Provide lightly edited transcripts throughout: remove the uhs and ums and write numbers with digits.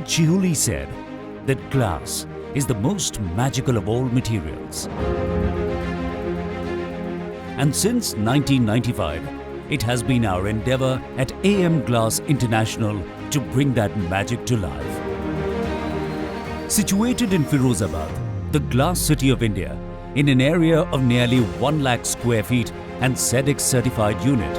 Chihuly said that glass is the most magical of all materials. And since 1995, it has been our endeavor at AM Glass International to bring that magic to life. Situated in Firozabad, the glass city of India, in an area of nearly 1 lakh square feet and SEDEX certified unit,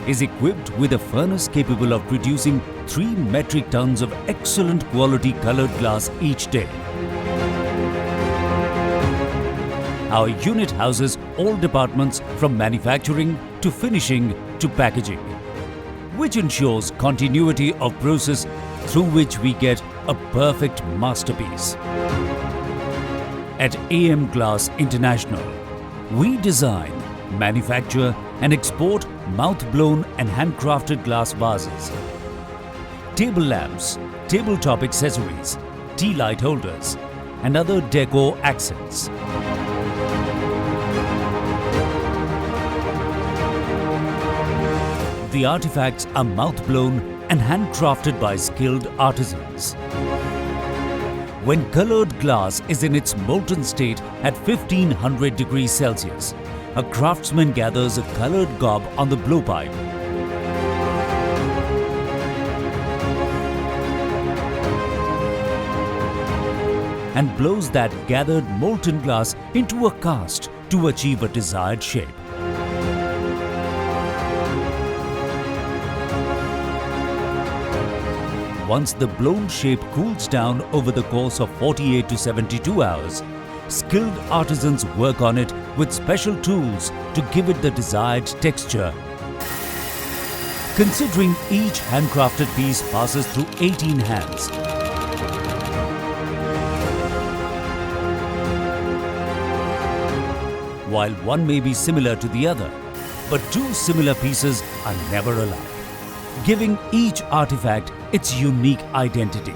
is equipped with a furnace capable of producing 3 metric tons of excellent quality colored glass each day. Our unit houses all departments from manufacturing to finishing to packaging, which ensures continuity of process through which we get a perfect masterpiece. At AM Glass International, we design, manufacture and export mouth-blown and handcrafted glass vases, table lamps, tabletop accessories, tea light holders and other decor accents. The artifacts are mouth-blown and handcrafted by skilled artisans. When colored glass is in its molten state at 1500 degrees Celsius, a craftsman gathers a colored gob on the blowpipe. And blows that gathered molten glass into a cast to achieve a desired shape. Once the blown shape cools down over the course of 48 to 72 hours, skilled artisans work on it with special tools to give it the desired texture. Considering each handcrafted piece passes through 18 hands, while one may be similar to the other, but 2 similar pieces are never alike, giving each artifact its unique identity.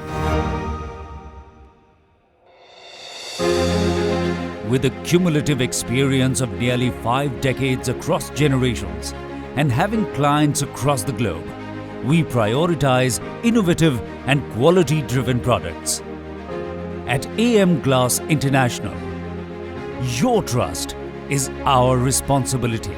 With a cumulative experience of nearly 5 decades across generations and having clients across the globe, we prioritize innovative and quality-driven products. At AM Glass International, your trust is our responsibility.